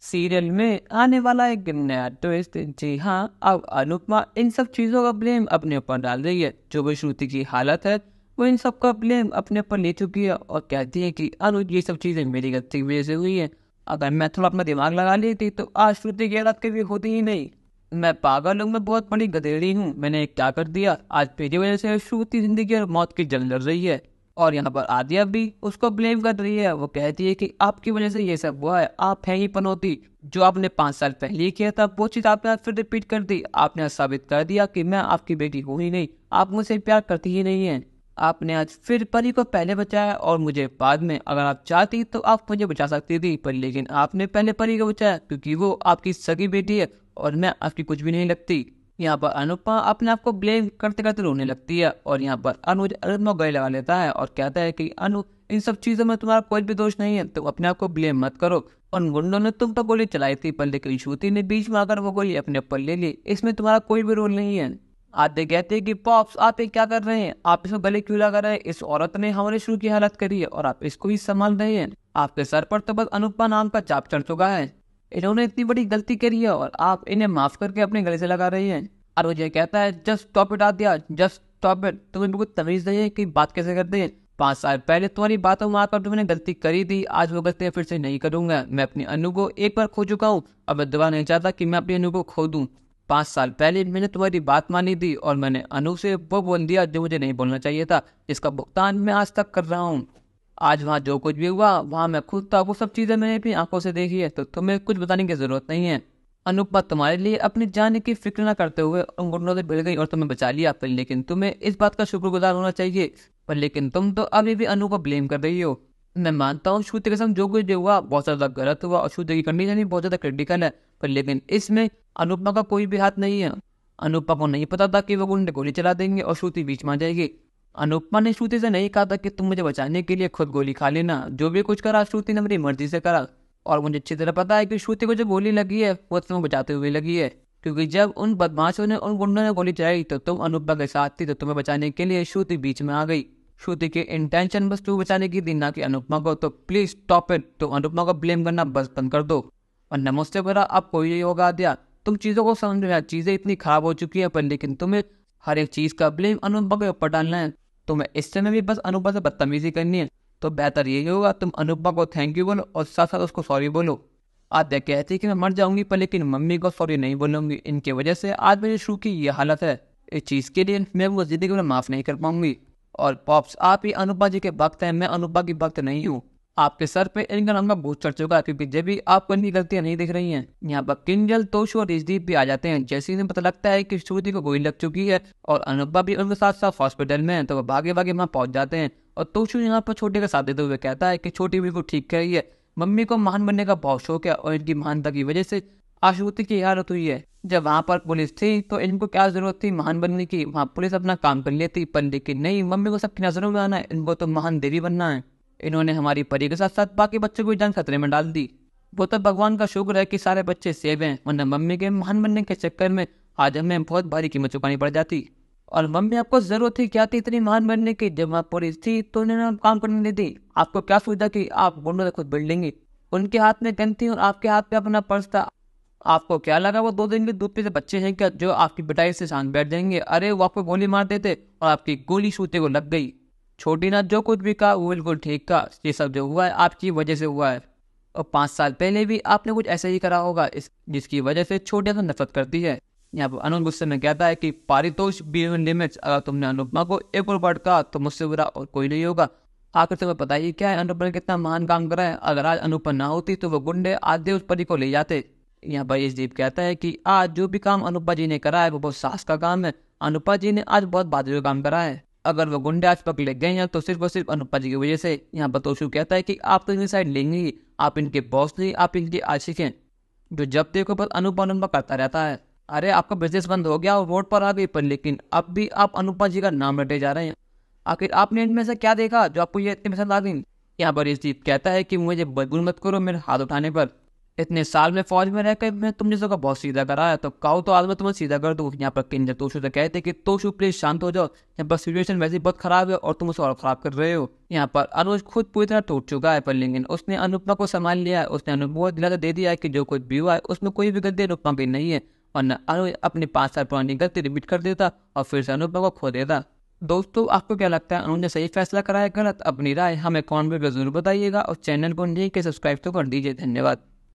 Serial में आने वाला एक नया ट्विस्ट। जी हाँ, अब अनुपमा इन सब चीजों का ब्लेम अपने ऊपर डाल रही है। जो भी श्रुति की हालत है वो इन सब का ब्लेम अपने ऊपर ले चुकी है और कहती है कि अनुज ये सब चीजें मेरी गलती की वजह से हुई है। अगर मैं थोड़ा अपना दिमाग लगा लेती तो आज श्रुति की हालत कभी होती ही नहीं। मैं पागल हूँ, मैं बहुत बड़ी गधेड़ी हूँ। मैंने क्या कर दिया? आज मेरी वजह से श्रुति जिंदगी और मौत की जंग लड़ रही है। और यहाँ पर आदिया भी उसको ब्लेम कर रही है। वो कहती है कि आपकी वजह से ये सब हुआ है, आप है ही पनौती। जो आपने 5 साल पहले ही किया था वो चीज आपने आज फिर रिपीट कर दी। आपने आज साबित कर दिया कि मैं आपकी बेटी हूँ ही नहीं, आप मुझसे प्यार करती ही नहीं है। आपने आज फिर परी को पहले बचाया और मुझे बाद में। अगर आप चाहती तो आप मुझे बचा सकती थी, पर लेकिन आपने पहले परी को बचाया क्योंकि वो आपकी सगी बेटी है और मैं आपकी कुछ भी नहीं लगती। यहाँ पर अनुपमा अपने आप को ब्लेम करते करते रोने लगती है और यहाँ पर अनुज अनुपमा को गले लगा लेता है और कहता है कि अनु, इन सब चीजों में तुम्हारा कोई भी दोष नहीं है, तुम अपने आप को ब्लेम मत करो। उन गुंडों ने तुम पर गोली चलाई थी, पर लेकिन श्रुति ने बीच में आकर वो गोली अपने ऊपर ले ली। इसमें तुम्हारा कोई भी रोल नहीं है। आधे कहते हैं कि पॉप्स आप ये क्या कर रहे हैं, आप इसको गले क्यों लगा रहे हैं? इस औरत ने हमारे शुरू की हालत करी है और आप इसको ही संभाल रहे हैं। आपके सर पर तो बस अनुपमा नाम का चाप चढ़ चुका है। इन्होंने इतनी बड़ी गलती करी है और आप इन्हें माफ करके अपने गले से लगा रही हैं। और वो ये कहता है just stop it Adiya, just stop it. तुम्हें बिल्कुल तमीज नहीं है कि बात कैसे करते हैं। 5 साल पहले तुम्हारी बातों में आकर तुमने गलती करी थी, आज वो गलती फिर से नहीं करूंगा। मैं अपनी अनु को एक बार खो चुका हूँ, अब मैं दोबारा नहीं चाहता कि मैं अपनी अनु को खो दूं। 5 साल पहले मैंने तुम्हारी बात मानी थी और मैंने अनु से वो बोल दिया जो मुझे नहीं बोलना चाहिए था। इसका भुगतान मैं आज तक कर रहा हूँ। आज वहाँ जो कुछ भी हुआ वहाँ मैं खुद था, वो सब चीजें मैंने अपनी आंखों से देखी है, तो तुम्हें कुछ बताने की जरूरत नहीं है। अनुपमा तुम्हारे लिए अपनी जान की फिक्र न करते हुए उन गुंडों से भिड़ गई और तुम्हें बचा लिया, पर लेकिन तुम्हें इस बात का शुक्रगुजार होना चाहिए। पर लेकिन तुम तो अभी भी अनु को ब्लेम कर रही हो। मैं मानता हूँ श्रुति के संग जो कुछ जो हुआ बहुत ज्यादा गलत हुआ और श्रुति की कंडीशन भी बहुत ज्यादा क्रिटिकल है, पर लेकिन इसमें अनुपमा का कोई भी हाथ नहीं है। अनुपमा को नहीं पता था कि वो गुंडे गोली चला देंगे और श्रुति बीच में आ जाएगी। अनुपमा ने श्रुति से नहीं कहा था कि तुम मुझे बचाने के लिए खुद गोली खा लेना। जो भी कुछ करा श्रुति ने मेरी मर्जी से करा। और मुझे अच्छी तरह पता है कि श्रुति को जो गोली लगी है वो तुम्हें बचाते हुए लगी है, क्योंकि जब उन बदमाशों ने उन गुंडों ने गोली चलाई तो तुम अनुपमा के साथ थी, तो तुम्हें बचाने के लिए श्रुति बीच में आ गई। श्रुति की इंटेंशन बस तू बचाने की थी, ना कि अनुपमा को। तो प्लीज स्टॉप इट। तो अनुपमा को ब्लेम करना बस बंद कर दो, वरना मुझसे बुरा अब कोई नहीं होगा। दिया तुम चीजों को समझ रहे, चीजें इतनी खराब हो चुकी है, पर लेकिन तुम्हें हर एक चीज का ब्लेम अनुपमा के ऊपर डालना है। तुम्हें इस समय भी बस अनुपमा से बदतमीजी करनी है। तो बेहतर यही होगा तुम अनुपमा को थैंक यू बोलो और साथ साथ उसको सॉरी बोलो। आद्या कहती है कि मैं मर जाऊंगी, पर लेकिन मम्मी को सॉरी नहीं बोलूंगी। इनकी वजह से आज मेरी शुरू की ये हालत है। इस चीज के लिए मैं वो जिंदगी में माफ नहीं कर पाऊंगी। और पॉप्स आप ही अनुपमा जी के भक्त हैं, मैं अनुपमा की भक्त नहीं हूँ। आपके सर पे इनका नाम का भूत चढ़ चुका है, क्योंकि जब भी आपको इनकी गलतियां नहीं दिख रही हैं। यहाँ पर किंजल, तोशु और रिजदीप भी आ जाते हैं। जैसे ही पता लगता है कि श्रुति को गोली लग चुकी है और अनुपमा भी उनके साथ साथ हॉस्पिटल में है, तो वो भागे भागे वहाँ पहुंच जाते हैं। और तोशु यहाँ पर छोटे का साथ देते हुए कहता है कि छोटी बिल्कुल ठीक कह रही है, मम्मी को महान बनने का बहुत शौक है और इनकी महानता की वजह से आशुति की हालत हुई है। जब वहां पर पुलिस थी तो इनको क्या जरूरत थी महान बनने की? वहां पुलिस अपना काम कर लेती, पर लेकिन नहीं, मम्मी को सबकी नजरों में आना है, इनको तो महान देवी बनना है। इन्होंने हमारी परी के साथ साथ बाकी बच्चों को जान खतरे में डाल दी। वो तो भगवान का शुक्र है कि सारे बच्चे सेव हैं, वरना मम्मी के महान बनने के चक्कर में आज हमें बहुत भारी कीमत चुकानी पड़ जाती। और मम्मी आपको जरूरत थी क्या थी इतनी महान बनने की? जब वहाँ पुलिस थी तो उन्होंने काम करने नहीं दी। आपको क्या सुविधा की आप गुंडों से खुद बिल्डिंग? उनके हाथ में गन थी और आपके हाथ पे अपना पर्स था। आपको क्या लगा वो 2 दिन के दूध पे से बच्चे हैं क्या जो आपकी पिटाई से शांत बैठ जाएंगे? अरे वो आपको गोली मार देते और आपकी गोली श्रुति को लग गई। छोटी ना जो कुछ भी कहा वो बिल्कुल ठीक कहा। ये सब जो हुआ है आपकी वजह से हुआ है। और 5 साल पहले भी आपने कुछ ऐसा ही करा होगा इस जिसकी वजह से छोटे से नफरत करती है। यहाँ पर अनुज गुस्से में कहता है कि पारितोष बियॉन्ड लिमिट्स, अगर तुमने अनुपमा को एक और वर्ड कहा तो मुझसे बुरा और कोई नहीं होगा। आखिर तुम्हें पता ही क्या है अनुपमा ने कितना महान काम करा है? अगर आज अनुपमा ना होती तो वो गुंडे आधे उस परी को ले जाते। यहाँ पर यशदीप कहता है कि आज जो भी काम अनुपमा जी ने करा है वो बहुत साहस का काम है। अनुपमा जी ने आज बहुत बहादुरी काम करा है। अगर वो गुंडे आज पकड़े गए हैं तो सिर्फ और सिर्फ अनुपमा जी की वजह से। यहाँ पर तोशु कहता है कि आप तो इनकी साइड लेंगे ही, आप इनके बॉस नहीं, आप इनके आशिक हैं जो जब देखो बस अनुपमा करता रहता है। अरे आपका बिजनेस बंद हो गया और वोट पर आ गई, पर लेकिन अब भी आप अनुपमा जी का नाम रटे जा रहे हैं। आखिर आपने इनमें से क्या देखा जो आपको ये इतनी पसंद आ गई? यहाँ पर यशदीप कहता है कि मुझे बदबू मत करो मेरे हाथ उठाने पर। इतने साल में फौज में रहकर मैं तुम जैसा का बहुत सीधा कराया, तो कहो तो आज मैं तुम्हें सीधा कर दूँ। यहाँ पर किंजर तोशु से कहते कि तोशु प्लीज शांत हो जाओ, यहाँ पर सिचुएशन वैसे ही बहुत खराब है और तुम उसे और खराब कर रहे हो। यहाँ पर अनुज खुद पूरी तरह टूट चुका है, पर लेकिन उसने अनुपमा को संभाल लिया है। उसने अनुपमा को दिलासा दे दिया है कि जो कुछ भी हुआ है उसमें कोई भी गलती अनुपमा की नहीं है, वरना अनुज अपनी 5 साल पुरानी गलती रिपीट कर देता और फिर से अनुपमा को खो देता। दोस्तों आपको क्या लगता है, अनुज ने सही फैसला करा है गलत? अपनी राय हमें कमेंट में जरूर बताइएगा और चैनल को नहीं के सब्सक्राइब तो कर दीजिए। धन्यवाद।